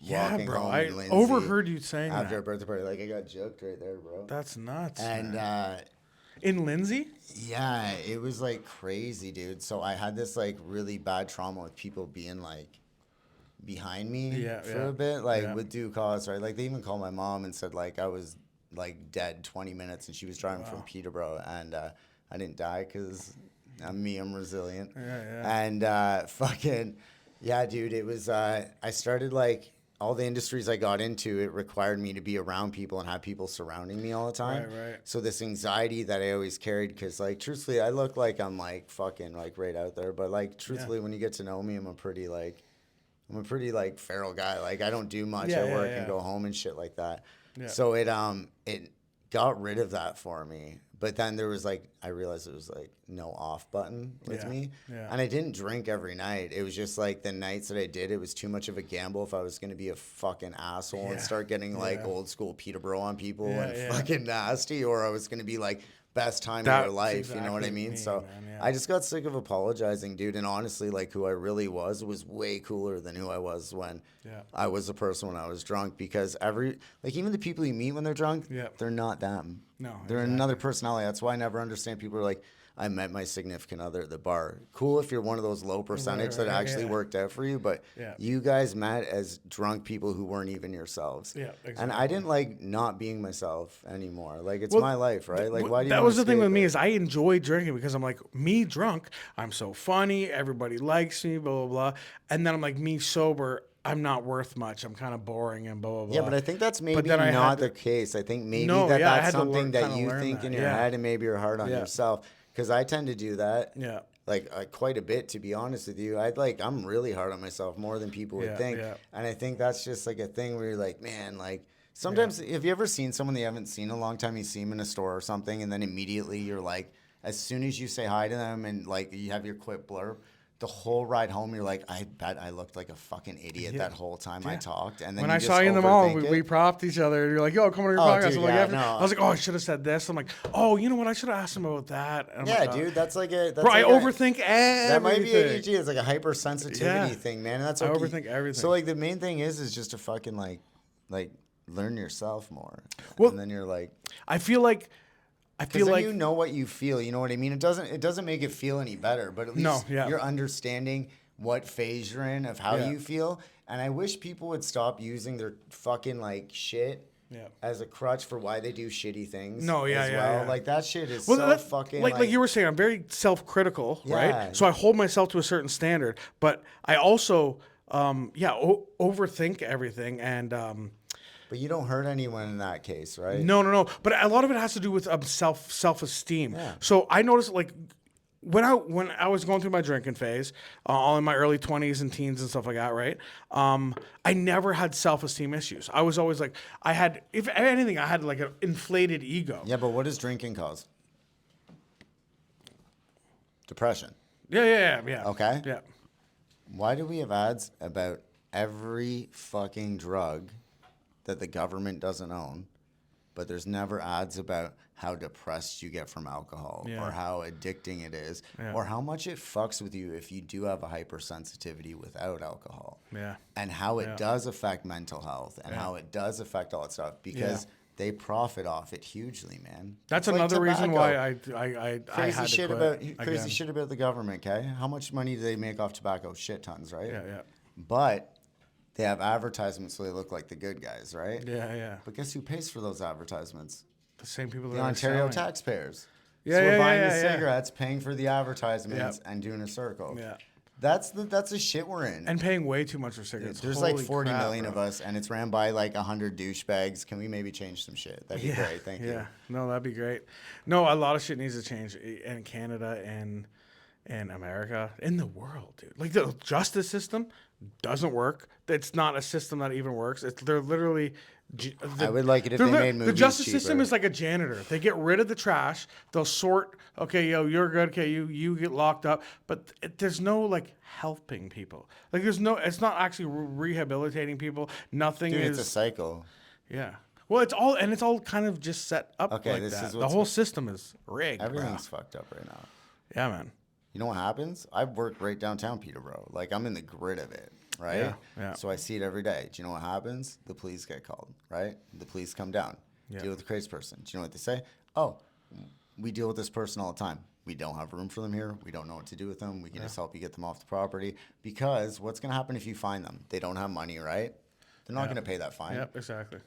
Yeah, Walking bro. home I in Lindsay overheard you saying after that. a birthday party. Like I got joked right there, bro. That's nuts. And in Lindsay? yeah, it was like crazy, dude. So I had this like really bad trauma with people being like behind me for a bit, like with due cause, right? Like they even called my mom and said like I was like dead 20 minutes and she was driving from Peterborough, and I didn't die because I'm resilient. And fucking yeah, dude, it was I started like all the industries I got into, it required me to be around people and have people surrounding me all the time. Right. So this anxiety that I always carried, because like truthfully I look like I'm like fucking like right out there, but like truthfully when you get to know me, I'm a pretty like feral guy. Like I don't do much. I work and go home and shit like that. Yeah. So it got rid of that for me. But then there was like, I realized it was like no off button with me. Yeah. And I didn't drink every night. It was just like the nights that I did, it was too much of a gamble if I was going to be a fucking asshole and start getting like old school Peterborough on people and fucking nasty, or I was going to be like best time of your life. Exactly, you know what I mean? So I just got sick of apologizing, dude. And honestly, like who I really was way cooler than who I was when I was a person when I was drunk, because even the people you meet when they're drunk, they're not them. No, they're another personality. That's why I never understand people who are like, I met my significant other at the bar. Cool if you're one of those low percentage that actually worked out for you, but you guys met as drunk people who weren't even yourselves. Yeah, exactly. And I didn't like not being myself anymore. Like it's my life, right? Like why do you? That was the thing with me, is I enjoy drinking because I'm like, me drunk, I'm so funny, everybody likes me, blah blah blah, and then I'm like, me sober, I'm not worth much. I'm kind of boring and blah, blah, blah. Yeah, but I think that's maybe not the case. I think maybe that's something that you think in your head, and maybe you're hard on yourself. Because I tend to do that. Yeah. Like quite a bit, to be honest with you. I'm really hard on myself, more than people would think. Yeah. And I think that's just like a thing where you're like, man, like sometimes have you ever seen someone that you haven't seen in a long time, you see them in a store or something, and then immediately you're like, as soon as you say hi to them and like you have your quick blurb, the whole ride home, you're like, I bet I looked like a fucking idiot that whole time I talked. And then when I saw you in the mall, we propped each other. And you're like, yo, come on to your podcast. Dude, I'm like, I was like, oh, I should have said this. I'm like, oh, you know what? I should have asked him about that. And yeah, like, dude, that's like a... That's bro, like I overthink everything. That might be ADHD. It's like a hypersensitivity thing, man. And that's okay. I overthink everything. So like the main thing is just to fucking like learn yourself more. Well, and then you're like... I feel like you know what you feel. You know what I mean? It doesn't make it feel any better, but at least you're understanding what phase you're in of how you feel. And I wish people would stop using their fucking like shit as a crutch for why they do shitty things. Like that shit is fucking like you were saying, I'm very self-critical, right? So I hold myself to a certain standard, but I also overthink everything, and but you don't hurt anyone in that case, right? No. But a lot of it has to do with self-esteem. Yeah. So I noticed, like, when I was going through my drinking phase, all in my early 20s and teens and stuff like that, right? I never had self-esteem issues. I was always like, if anything, I had like an inflated ego. Yeah, but what does drinking cause? Depression. Yeah. Okay. Yeah. Why do we have ads about every fucking drug that the government doesn't own, but there's never ads about how depressed you get from alcohol Yeah. or how addicting it is or how much it fucks with you if you do have a hypersensitivity without alcohol. Yeah. And how it does affect mental health and how it does affect all that stuff because they profit off it hugely, man. That's It's like another reason tobacco. why I Crazy had to shit quit about again. crazy shit about the government, okay? How much money do they make off tobacco? Shit tons, right? Yeah. But they have advertisements so they look like the good guys, right? Yeah. But guess who pays for those advertisements? The same people that The are Ontario selling. taxpayers. Yeah, so we're yeah, buying yeah, the yeah. cigarettes, paying for the advertisements, and doing a circle. Yeah. That's the shit we're in. And paying way too much for cigarettes. There's Holy like 40 crap, million bro. of us, and it's ran by like 100 douchebags. Can we maybe change some shit? That'd be great. Thank you. Yeah, no, that'd be great. No, a lot of shit needs to change in Canada and in America, in the world, dude. Like the justice system doesn't work. It's not a system that even works. They're literally. I would like it if they made movies The justice cheaper. system is like a janitor. They get rid of the trash. They'll sort. Okay, yo, you're good. Okay, you get locked up. But there's no like helping people. Like there's no. It's not actually rehabilitating people. Nothing Dude, is. it's a cycle. Yeah. Well, it's all kind of just set up Okay, like this that. is The what's- whole system is rigged. Everything's fucked up right now. Yeah, man. You know what happens? I work right downtown Peterborough. Like I'm in the grid of it, right? Yeah. So I see it every day. Do you know what happens? The police get called, right? The police come down, deal with the crazy person. Do you know what they say? Oh, we deal with this person all the time. We don't have room for them here. We don't know what to do with them. We can just help you get them off the property. Because what's going to happen if you find them? They don't have money, right? They're not going to pay that fine. Yep, exactly.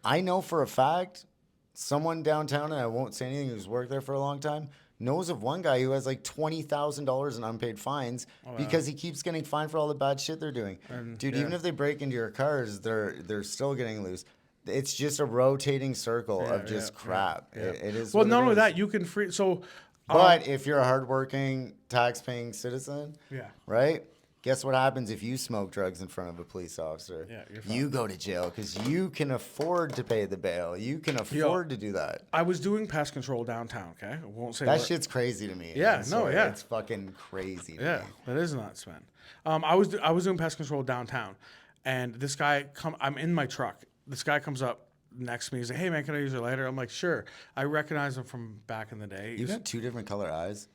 I know for a fact someone downtown, and I won't say anything, who's worked there for a long time, knows of one guy who has like $20,000 in unpaid fines because he keeps getting fined for all the bad shit they're doing. Dude, even if they break into your cars, they're still getting loose. It's just a rotating circle of just crap. It is. Well, what not it only is. that, you can free. So, But if you're a hardworking, tax-paying citizen, Yeah. right? Guess what happens if you smoke drugs in front of a police officer? Yeah, you're you go to jail because you can afford to pay the bail. You can afford to do that. I was doing pest control downtown. Okay, I won't say That where- shit's crazy to me. Yeah, I'm sorry. yeah. It's fucking crazy to Yeah, me. that is nuts, man. I was doing pest control downtown, and this guy I'm in my truck. This guy comes up next to me. He's like, "Hey man, can I use your lighter?" I'm like, "Sure." I recognize him from back in the day. You got two different color eyes.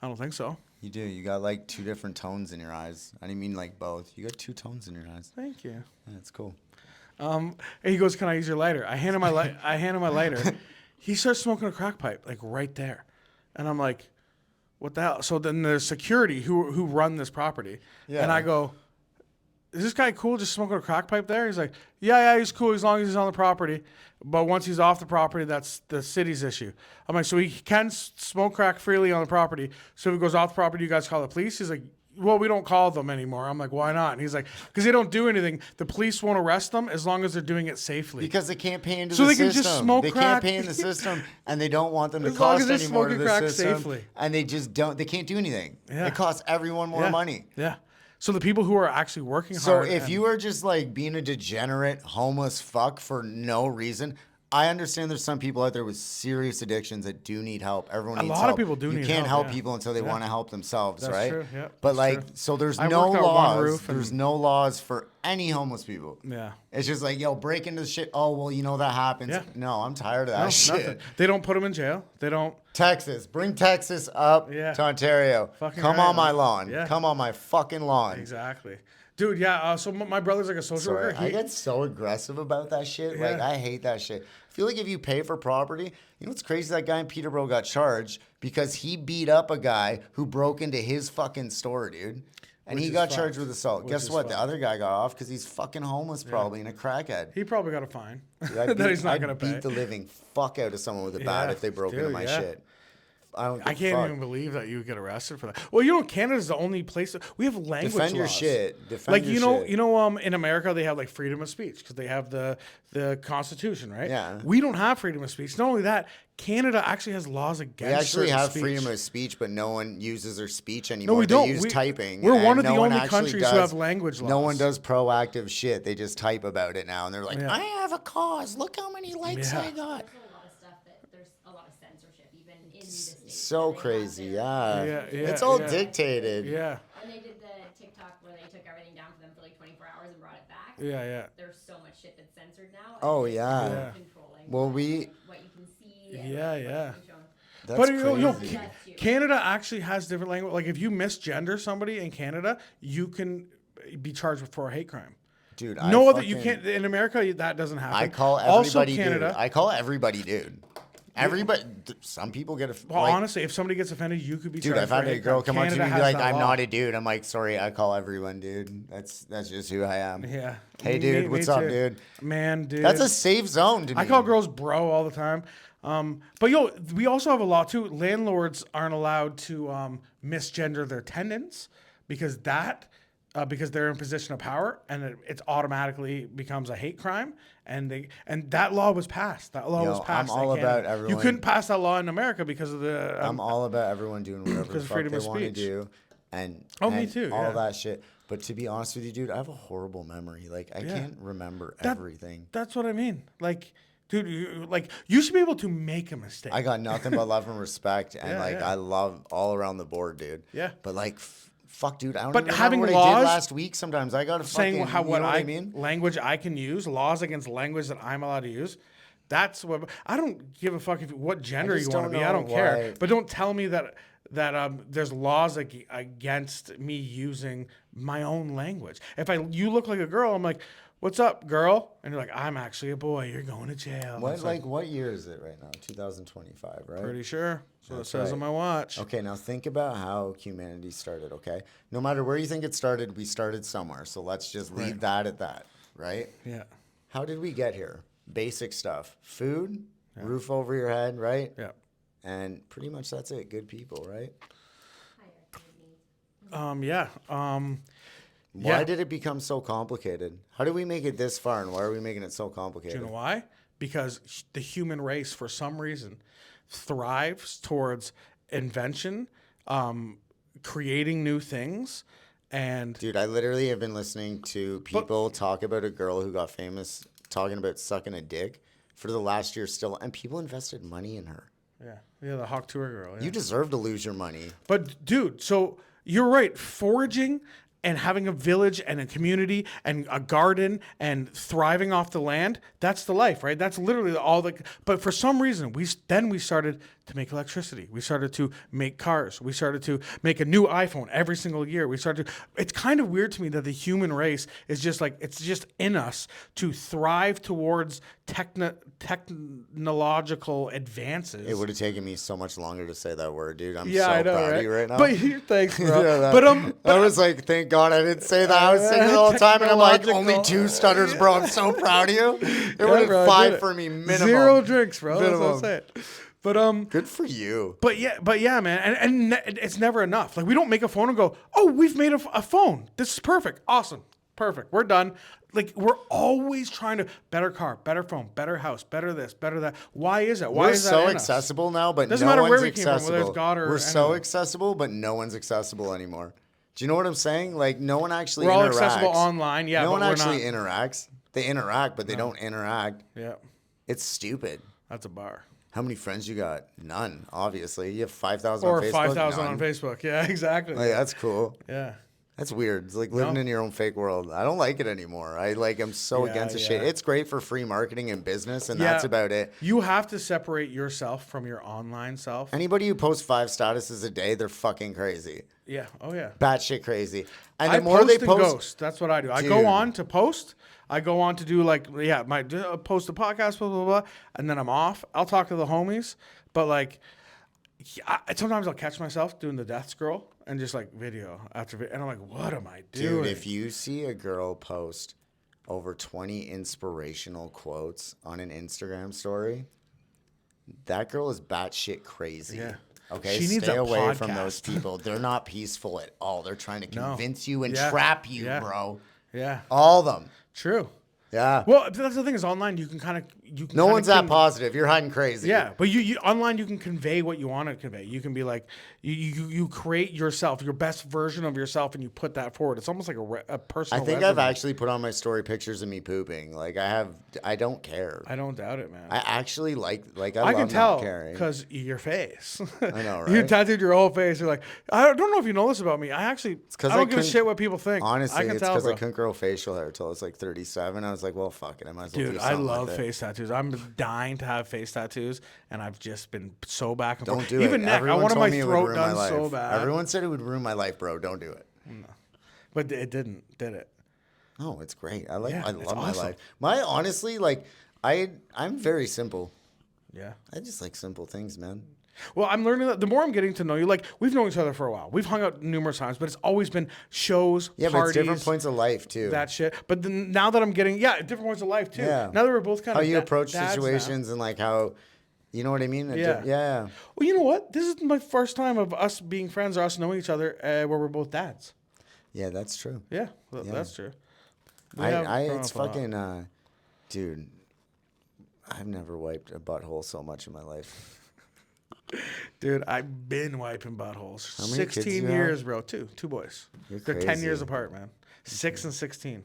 I don't think so. You do. You got like two different tones in your eyes. I didn't mean like both. You got two tones in your eyes. Thank you. Yeah, that's cool. And he goes, "Can I use your lighter?" I hand him my lighter. He starts smoking a crack pipe like right there, and I'm like, "What the hell?" So then there's security who run this property, and I go, "Is this guy cool just smoking a crack pipe there?" He's like, yeah, he's cool as long as he's on the property. But once he's off the property, that's the city's issue. I'm like, so he can smoke crack freely on the property. So if he goes off the property, you guys call the police? He's like, well, we don't call them anymore. I'm like, why not? And he's like, because they don't do anything. The police won't arrest them as long as they're doing it safely. Because they can't pay into So the they system. can just smoke they crack. can't pay in the system, and they don't want them to As long as cost they're any more to smoking the crack system. safely. And they just don't. They can't do anything. Yeah. It costs everyone more Yeah. money. Yeah. So the people who are actually working So hard. if you are just like being a degenerate homeless fuck for no reason, I understand there's some people out there with serious addictions that do need help. Everyone needs help. A lot of people do You need can't help, help yeah. people until they want to help themselves, That's right? true, yeah, But that's like, true. so there's I no worked on one laws. roof and- There's no laws for any homeless people. Yeah. It's just like, yo, break into the shit. Oh, well, you know that happens. Yeah. No, I'm tired of that No, shit. nothing. They don't put them in jail. They don't. Texas, bring Texas up Yeah. to Ontario. Fucking Come right, on my man. lawn. Yeah. Come on my fucking lawn. Exactly. Dude, yeah. So my brother's like a social Sorry, worker. I get so aggressive about that shit. Like, Yeah. I hate that shit. I feel like if you pay for property, you know what's crazy? That guy in Peterborough got charged because he beat up a guy who broke into his fucking store, dude. And Which he is got fucked. charged with assault. Which Guess is what? The fucked. other guy got off because he's fucking homeless probably and a crackhead. He probably got a fine Dude, I'd that he's not I'd going to pay. beat the living fuck out of someone with a bat Yeah, if they broke into dude, my yeah. shit. I don't. I give a can't fuck. even believe that you would get arrested for that. Well, you know, Canada's the only place we have language Defend your laws. shit. Defend Like your shit. in America they have like freedom of speech because they have the Constitution, right? Yeah. We don't have freedom of speech. Not only that, Canada actually has laws against. We actually certain have speech. freedom of speech, but no one uses their speech anymore. we don't. They use We- typing. we're one and of the no one only actually countries who does- have language No one laws. does proactive shit. They just type about it now, and they're like, Yeah. "I have a cause. Look how many likes Yeah. I got." There's a lot of stuff that there's a lot of censorship even in the States. So They have crazy, their- yeah. Yeah, It's yeah, all yeah. dictated. Yeah. When they did the TikTok where they took everything down for them for like 24 hours and brought it back, Yeah. There's so much shit that's censored now. Oh, and it's yeah. so Yeah. controlling. Well, what you can see. And Yeah, what you yeah. can show. That's But crazy. Canada actually has different language. Like if you misgender somebody in Canada, you can be charged for a hate crime. Dude, No other, you can't in America. That doesn't happen. I call also everybody Canada. dude. I call everybody dude. Everybody. Some people get Well, honestly, if somebody gets offended, you could be dude. charged I've for had a a hate girl crime. come up to Canada me and be has like, that "I'm law. not a dude." I'm like, "Sorry, I call everyone dude. That's just who I am." Yeah. Hey, dude, Me what's up, too. dude? Man, dude. That's a safe zone to me. I call girls bro all the time. But we also have a law too. Landlords aren't allowed to misgender their tenants because because they're in a position of power, and it automatically becomes a hate crime. And that law was passed. That law was passed. I'm all in Canada. about everyone. You couldn't pass that law in America because of the. I'm all about everyone doing whatever the because of fuck freedom they of want to speech. do, and Me and too, all yeah. that shit. But to be honest with you, dude, I have a horrible memory. Like I can't remember everything. That's what I mean. Like, dude, you should be able to make a mistake. I got nothing but love and respect, and Yeah. I love all around the board, dude. Yeah. But like, fuck, dude, I don't But even having remember what I laws- did last week. Sometimes I gotta saying fucking, how you what know what I mean? language I can use, laws against language that I'm allowed to use. That's what I don't give a fuck what gender you just want to don't be. I know don't care. why- But don't tell me that there's laws against me using my own language. If you look like a girl, I'm like, "What's up, girl?" And you're like, "I'm actually a boy. You're going to jail." And What it's what year is it right now? 2025, right? pretty sure. So That's it says right. on my watch. Okay, now think about how humanity started, okay? No matter where you think it started, we started somewhere. So let's just leave that at that, right? Yeah. How did we get here? Basic stuff. Food, roof over your head, right? Yeah. And pretty much that's it. Good people, right? Yeah. Why did it become so complicated? How did we make it this far, and why are we making it so Do complicated? you know why? Because the human race, for some reason, thrives towards invention, creating new things, and Dude, I literally have been listening to people talk about a girl who got famous talking about sucking a dick for the last year still, and people invested money in her. the Hawk Tour girl. Yeah. You deserve to lose your money. But dude, so you're right. Foraging and having a village and a community and a garden and thriving off the land, that's the life, right? That's literally all the. But for some reason, we started to make electricity. We started to make cars. We started to make a new iPhone every single year. We started to. It's kind of weird to me that the human race is just like, it's just in us to thrive towards technological advances. It would have taken me so much longer to say that word, dude. I'm Yeah, so I know, proud right? of you right now. But thanks, bro. Yeah, but I was like, thank God I didn't say that. I was saying it all the time, and I'm like, only Technological. 2 stutters, bro. I'm so proud of you. It Yeah, would have bro, I 5 did it. for me minimum. 0 drinks, bro. That's what Minimum. I'm saying. But Good for you. But yeah, man, and it's never enough. Like we don't make a phone and go, "Oh, we've made a phone. This is perfect, awesome, perfect. We're done." Like we're always trying to better car, better phone, better house, better this, better that. Why is it? Why We're is that so in us? accessible now, but Doesn't no matter one's where we came from, accessible. whether it's God or We're so anyone. accessible, but no one's accessible anymore. Do you know what I'm saying? Like no one actually We're all interacts. accessible online, yeah, No but one we're actually not. interacts. They interact, but they don't interact. Yeah, It's stupid. that's a bar. How many friends you got? None, obviously. You have 5,000 Or on Facebook. 5,000 None. on Facebook. Yeah, exactly. Like, that's cool. Yeah. That's weird. It's like living No. in your own fake world. I don't like it anymore. I'm so Yeah, against the shit. yeah. It's great for free marketing and business, and Yeah. that's about it. You have to separate yourself from your online self. Anybody who posts 5 statuses a day, they're fucking crazy. Yeah. Oh yeah. Batshit crazy. And I the more post they and post, ghost. That's what I do. I Dude. go on to post. I go on to do post a podcast, blah blah blah, and then I'm off. I'll talk to the homies, but like, sometimes I'll catch myself doing the death scroll and just like video after video, and I'm like, what am I doing? dude, if you see a girl post over 20 inspirational quotes on an Instagram story, that girl is batshit crazy. Yeah. Okay, She needs stay a away from podcast. those people. They're not peaceful at all. They're trying to No. convince you and Yeah. trap you, Yeah. bro. Yeah. All of them. True. Yeah. Well, that's the thing is online you can No one's that positive. You're hiding crazy. Yeah, but you online you can convey what you want to convey. You can be like you create yourself, your best version of yourself, and you put that forward. It's almost like a personal. I think resume. I've actually put on my story pictures of me pooping. Like I don't care. I don't doubt it, man. I actually like I I can love tell not caring. because your face. I know, right? You tattooed your whole face. You're like, I don't know if you know this about me. I don't give a shit what people think. Honestly, I can it's tell, because I bro. couldn't grow facial hair until I was like 37. I was like, well, fuck it. I might as well do Dude, something I love with it. face tattoos. I'm dying to have face tattoos, and I've just been so back and Don't forth. do it. Even neck. Everyone I wanted told my me it would throat ruin my done life. so bad. Everyone said it would ruin my life, bro. Don't do it. But it didn't, did it? No, it's great. I Yeah, I it's love my awesome. life. Honestly, I'm very simple. Yeah. I just like simple things, man. Well, I'm learning that the more I'm getting to know you, like we've known each other for a while. We've hung out numerous times, but it's always been shows, Yeah, but parties, it's different points of life too. that shit. But then now that I'm getting, different points of life too. Yeah. Now that we're both kind How of you approach dads situations and like how, you know what I mean? Yeah. Yeah. Well, you know what? This is my first time of us being friends or us knowing each other where we're both dads. Yeah, that's true. Yeah, that's true. We have grown It's up a lot. fucking, dude, I've never wiped a butthole so much in my life. Dude, I've been wiping buttholes. How many kids do 16 you years, have? bro. Two boys. You're They're 10 years crazy. apart, man. 6 and 16.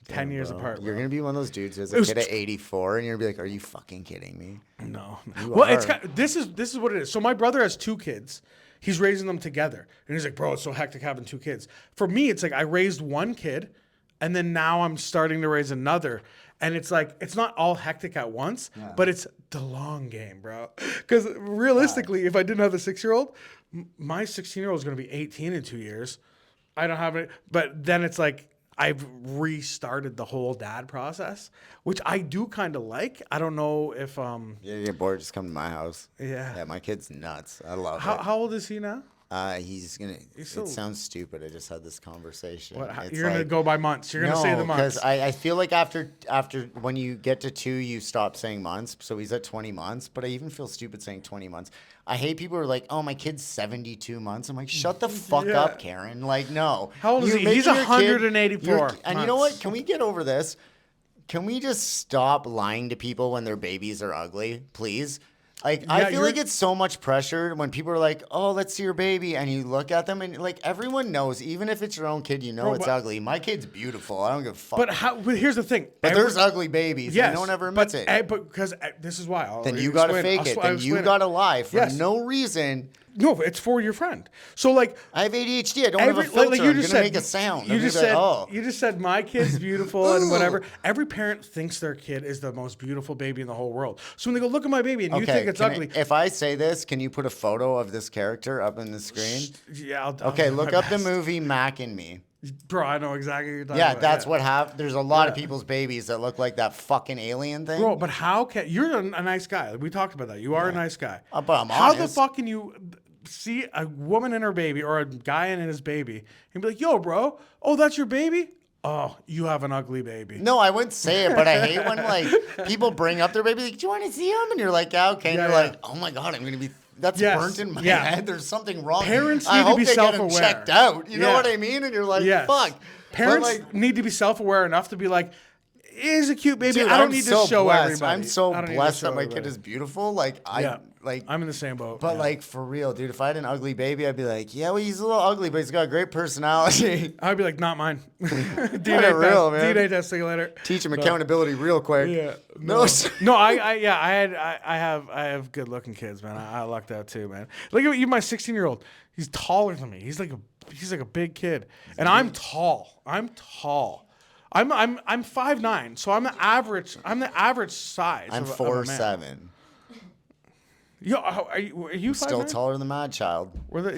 10 years Bro. apart. You're bro. going to be one of those dudes who has It a was kid at 84 and you're going to be like, are you fucking kidding me? No. You Well, it's are. this is what it is. So my brother has 2 kids. He's raising them together. And he's like, bro, it's so hectic having 2 kids. For me, it's like I raised 1 kid and then now I'm starting to raise another. And it's like, it's not all hectic at once, but it's the long game, bro. Because realistically, if I didn't have a 6-year-old, my 16-year-old is going to be 18 in 2 years. I don't have it. But then it's like, I've restarted the whole dad process, which I do kind of like. I don't know if Yeah, you get bored, just come to my house. Yeah. Yeah, my kid's nuts. I love it. How old is he now? He's gonna. still- It sounds stupid. I just had this conversation. It's You're gonna like- go by months. You're gonna say the months. because I feel like after when you get to 2, you stop saying months. So he's at 20 months. But I even feel stupid saying 20 months. I hate people who are like, oh, my kid's 72 months. I'm like, shut the fuck Yeah. up, Karen. Like, no. How old is You're he? He's making your kid- 184 And you know what? months. Can we get over this? Can we just stop lying to people when their babies are ugly, please? Like, I feel like it's so much pressure when people are like, oh, let's see your baby. And you look at them and, like, everyone knows, even if it's your own kid, you know Bro, it's but- ugly. My kid's beautiful. I don't give a fuck. But here's the thing. But there's ugly babies. yes, And no one ever admits it. But because this is why. Then you got to fake it. Then you got to lie for no reason. No, it's for your friend. So like, I have ADHD. I don't have a filter. I'm going to make a sound. You I'm just gonna be said. like, oh. You just said my kid's beautiful and whatever. Every parent thinks their kid is the most beautiful baby in the whole world. So when they go, look at my baby, and you think it's ugly. If I say this, can you put a photo of this character up in the screen? Yeah. I'll Okay, do look my up the best. movie Mac and Me. Bro, I know exactly what you're talking Yeah, about. that's what happened. There's a lot of people's babies that look like that fucking alien thing. Bro, but how can you're a nice guy? We talked about that. You are a nice guy. But I'm How the honest. fuck can you see a woman and her baby or a guy and his baby and be like, "Yo, bro, oh, that's your baby? Oh, you have an ugly baby." No, I wouldn't say it, but I hate when like people bring up their baby. Like, do you want to see him? And you're like, yeah, okay. And Yeah, you're yeah. like, oh my god, I'm gonna be. That's Yes, burnt in my yeah. head. There's something wrong. Parents I need to hope be they get him self-aware. checked out. You know Yeah. what I mean? And you're like, Yes. fuck. Parents But, like, need to be self-aware enough to be like, "It is a cute baby. dude, I don't I'm need so to show blessed. everybody. I'm so I don't need to blessed show that my kid everybody." is beautiful. Like Yeah. like. I'm in the same boat. But yeah. like for real, dude, if I had an ugly baby, I'd be like, yeah, well, he's a little ugly, but he's got a great personality. I'd be like, "Not mine." DNA Kinda real, man. DNA test. See you later. Teach him accountability real quick. Yeah. No. No, I have good looking kids, man. I lucked out too, man. Look at even my 16-year-old. He's taller than me. He's like a big kid, and I'm tall. I'm 5'9", so I'm the average. I'm the average size. I'm of a man. 4'7". Yo, are you Still 5'9"? taller than Mad Child. We're the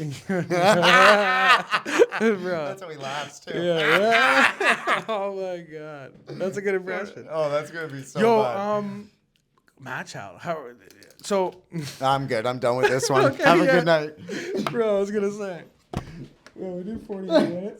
bro. That's how he laughs too. Yeah. Oh my god, that's a good impression. Oh, that's gonna be so Yo, bad. match out. How? So, I'm good. I'm done with this one. Okay, Have a yeah. good night. bro, I was gonna say. Well, we did 40 minutes.